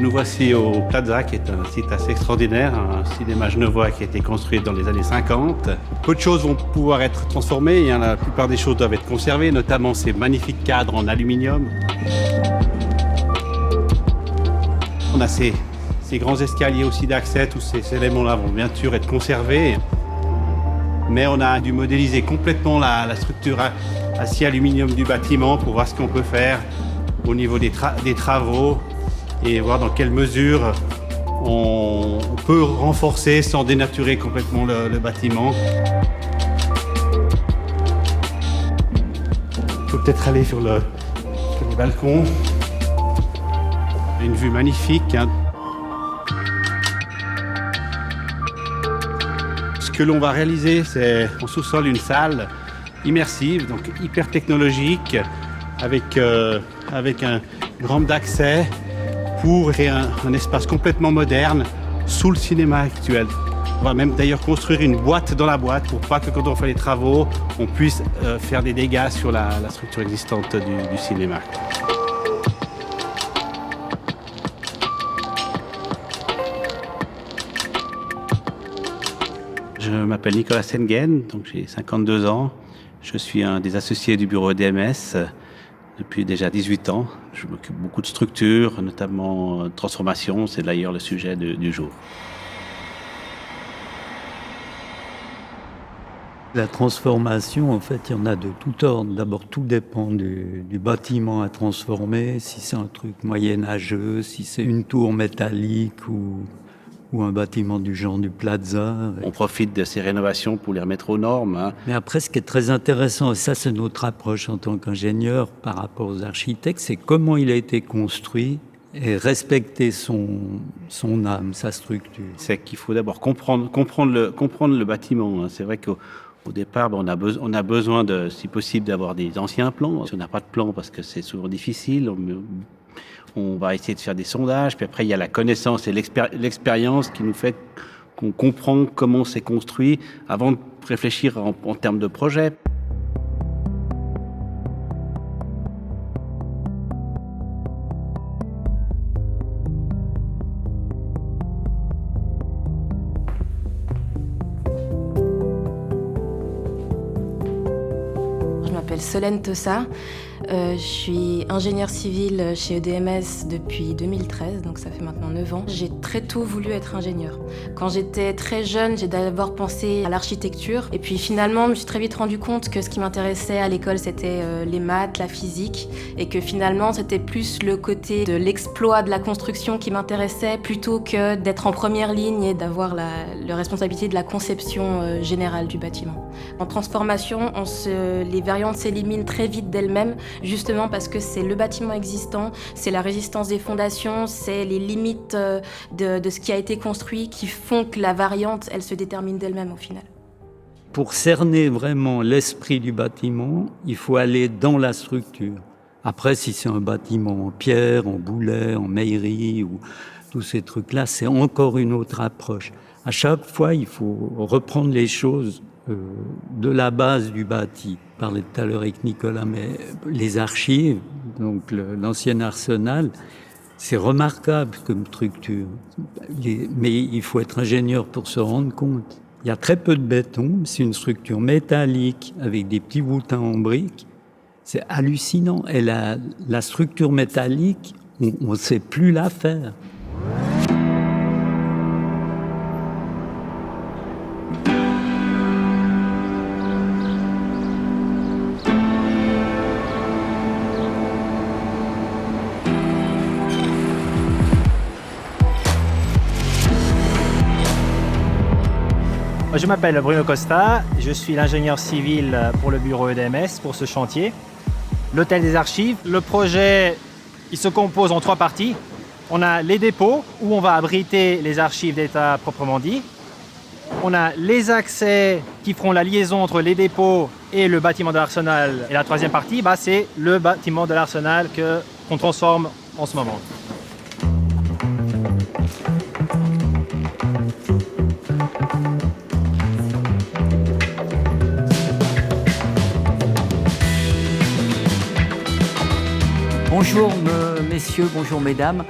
Nous voici au Plaza, qui est un site assez extraordinaire, un cinéma genevois qui a été construit dans les années 50. Peu de choses vont pouvoir être transformées, la plupart des choses doivent être conservées, notamment ces magnifiques cadres en aluminium. On a ces grands escaliers aussi d'accès, tous ces éléments-là vont bien sûr être conservés. Mais on a dû modéliser complètement la structure acier-aluminium du bâtiment pour voir ce qu'on peut faire au niveau des travaux et voir dans quelle mesure on peut renforcer sans dénaturer complètement le bâtiment. Il faut peut-être aller sur le balcon. Une vue magnifique. Ce que l'on va réaliser, c'est en sous-sol une salle immersive, donc hyper technologique, avec une rampe d'accès pour créer un espace complètement moderne sous le cinéma actuel. On va même d'ailleurs construire une boîte dans la boîte pour pas que quand on fait les travaux, on puisse faire des dégâts sur la structure existante du cinéma. Je m'appelle Nicolas Sengen, donc j'ai 52 ans. Je suis un des associés du bureau EDMS depuis déjà 18 ans. Je m'occupe beaucoup de structures, notamment de transformation. C'est d'ailleurs le sujet du jour. La transformation, en fait, il y en a de tout ordre. D'abord, tout dépend du bâtiment à transformer. Si c'est un truc moyenâgeux, si c'est une tour métallique ou un bâtiment du genre du Plaza. On profite de ces rénovations pour les remettre aux normes. Mais après, ce qui est très intéressant, et ça c'est notre approche en tant qu'ingénieur par rapport aux architectes, c'est comment il a été construit et respecter son âme, sa structure. C'est qu'il faut d'abord comprendre le bâtiment. C'est vrai qu'au départ, on a besoin, si possible, d'avoir des anciens plans. Si on n'a pas de plan, parce que c'est souvent difficile, on va essayer de faire des sondages, puis après il y a la connaissance et l'expérience qui nous fait qu'on comprend comment c'est construit avant de réfléchir en termes de projet. Je m'appelle Solène Tossa. Je suis ingénieure civile chez EDMS depuis 2013, donc ça fait maintenant 9 ans. J'ai très tôt voulu être ingénieure. Quand j'étais très jeune, j'ai d'abord pensé à l'architecture. Et puis finalement, je me suis très vite rendu compte que ce qui m'intéressait à l'école, c'était les maths, la physique. Et que finalement, c'était plus le côté de l'exploit de la construction qui m'intéressait, plutôt que d'être en première ligne et d'avoir la responsabilité de la conception générale du bâtiment. En transformation, les variantes s'éliminent très vite d'elles-mêmes, justement parce que c'est le bâtiment existant, c'est la résistance des fondations, c'est les limites de ce qui a été construit qui font que la variante, elle se détermine d'elle-même au final. Pour cerner vraiment l'esprit du bâtiment, il faut aller dans la structure. Après, si c'est un bâtiment en pierre, en boulet, en maillerie ou tous ces trucs-là, c'est encore une autre approche. À chaque fois, il faut reprendre les choses de la base du bâti. Je parlais tout à l'heure avec Nicolas, mais les archives, donc l'ancien arsenal, c'est remarquable comme structure. Mais il faut être ingénieur pour se rendre compte. Il y a très peu de béton, c'est une structure métallique avec des petits boutins en briques. C'est hallucinant. Et la structure métallique, on ne sait plus la faire. Je m'appelle Bruno Costa, je suis l'ingénieur civil pour le bureau EDMS pour ce chantier. L'hôtel des archives, le projet, il se compose en 3 parties. On a les dépôts où on va abriter les archives d'État proprement dit. On a les accès qui feront la liaison entre les dépôts et le bâtiment de l'Arsenal. Et la 3e partie, c'est le bâtiment de l'Arsenal qu'on transforme en ce moment. Bonjour messieurs, bonjour mesdames.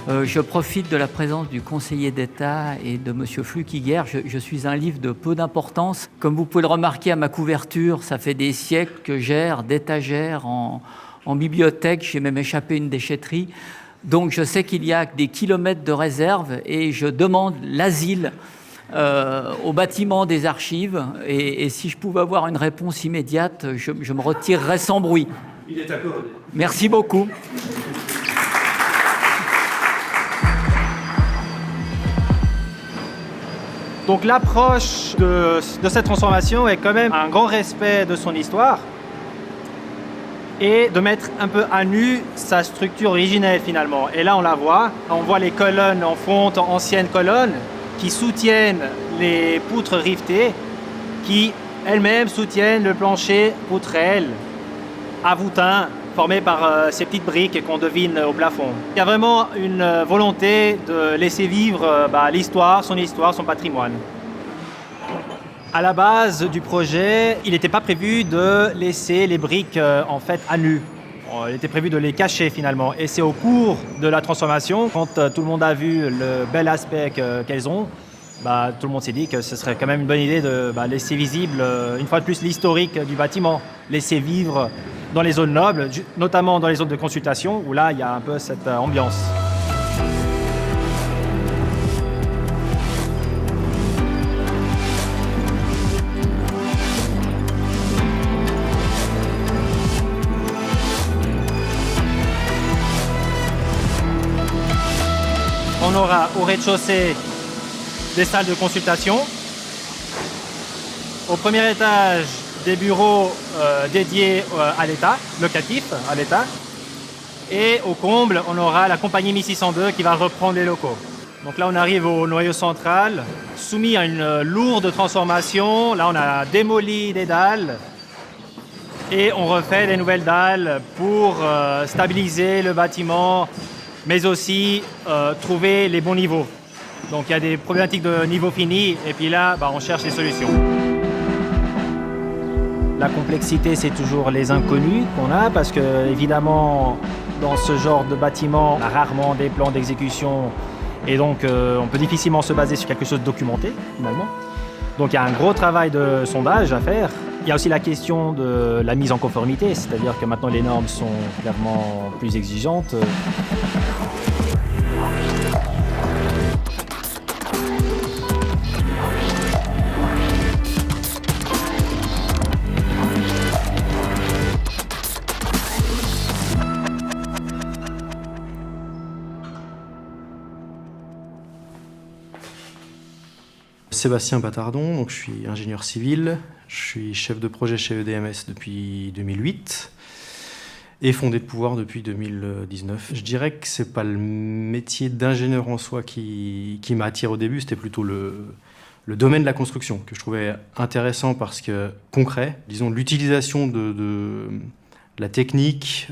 Je profite de la présence du conseiller d'État et de monsieur Flukiger. Je suis un livre de peu d'importance. Comme vous pouvez le remarquer à ma couverture, ça fait des siècles que j'erre d'étagères en bibliothèque. J'ai même échappé une déchetterie. Donc je sais qu'il y a des kilomètres de réserve et je demande l'asile au bâtiment des archives. Et si je pouvais avoir une réponse immédiate, je me retirerais sans bruit. Il est accordé. Merci beaucoup. Donc l'approche de cette transformation est quand même un grand respect de son histoire et de mettre un peu à nu sa structure originelle finalement. Et là on voit les colonnes en fonte, anciennes colonnes qui soutiennent les poutres rivetées qui elles-mêmes soutiennent le plancher poutrelle à voûtin formé par ces petites briques qu'on devine au plafond. Il y a vraiment une volonté de laisser vivre l'histoire, son patrimoine. À la base du projet, il n'était pas prévu de laisser les briques en fait à nu. Il était prévu de les cacher finalement. Et c'est au cours de la transformation, quand tout le monde a vu le bel aspect qu'elles ont, tout le monde s'est dit que ce serait quand même une bonne idée de laisser visible, une fois de plus, l'historique du bâtiment, laisser vivre dans les zones nobles, notamment dans les zones de consultation, où là, il y a un peu cette ambiance. On aura au rez-de-chaussée des salles de consultation. Au premier étage, des bureaux dédiés à l'État, locatifs à l'État. Et au comble, on aura la compagnie 1602 qui va reprendre les locaux. Donc là, on arrive au noyau central, soumis à une lourde transformation. Là, on a démoli des dalles et on refait des nouvelles dalles pour stabiliser le bâtiment, mais aussi trouver les bons niveaux. Donc il y a des problématiques de niveau fini et puis là, on cherche les solutions. La complexité, c'est toujours les inconnus qu'on a parce que, évidemment, dans ce genre de bâtiment, on a rarement des plans d'exécution et donc on peut difficilement se baser sur quelque chose de documenté, finalement. Donc il y a un gros travail de sondage à faire. Il y a aussi la question de la mise en conformité, c'est-à-dire que maintenant les normes sont clairement plus exigeantes. Sébastien Batardon, donc je suis ingénieur civil, je suis chef de projet chez EDMS depuis 2008 et fondé de pouvoir depuis 2019. Je dirais que c'est pas le métier d'ingénieur en soi qui m'attire au début, c'était plutôt le domaine de la construction que je trouvais intéressant parce que concret, disons l'utilisation de la technique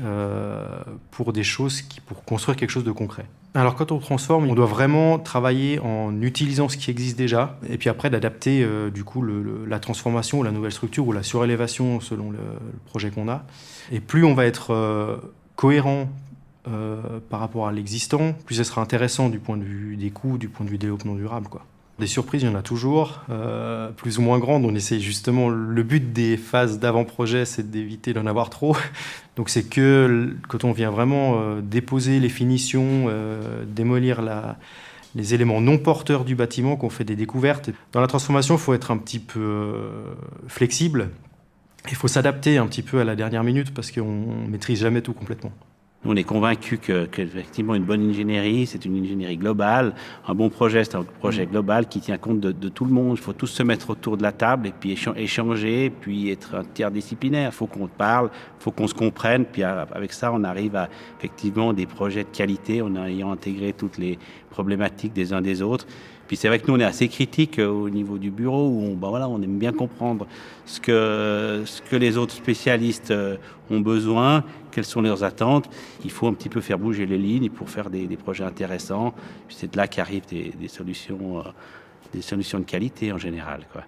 pour des choses, pour construire quelque chose de concret. Alors quand on transforme, on doit vraiment travailler en utilisant ce qui existe déjà et puis après d'adapter du coup la transformation ou la nouvelle structure ou la surélévation selon le projet qu'on a. Et plus on va être cohérent par rapport à l'existant, plus ce sera intéressant du point de vue des coûts, du point de vue développement durable, quoi. Des surprises, il y en a toujours, plus ou moins grandes. On essaie justement, le but des phases d'avant-projet, c'est d'éviter d'en avoir trop. Donc c'est que quand on vient vraiment déposer les finitions, démolir les éléments non porteurs du bâtiment, qu'on fait des découvertes. Dans la transformation, il faut être un petit peu flexible. Il faut s'adapter un petit peu à la dernière minute parce qu'on ne maîtrise jamais tout complètement. On est convaincus qu'effectivement, une bonne ingénierie, c'est une ingénierie globale. Un bon projet, c'est un projet global qui tient compte de tout le monde. Il faut tous se mettre autour de la table et puis échanger, puis être interdisciplinaire. Il faut qu'on parle, il faut qu'on se comprenne. Puis avec ça, on arrive à effectivement des projets de qualité en ayant intégré toutes les problématiques des uns des autres. Puis c'est vrai que nous, on est assez critiques au niveau du bureau où on aime bien comprendre ce que les autres spécialistes ont besoin, quelles sont leurs attentes. Il faut un petit peu faire bouger les lignes pour faire des projets intéressants. Puis c'est de là qu'arrivent des solutions de qualité en général, quoi.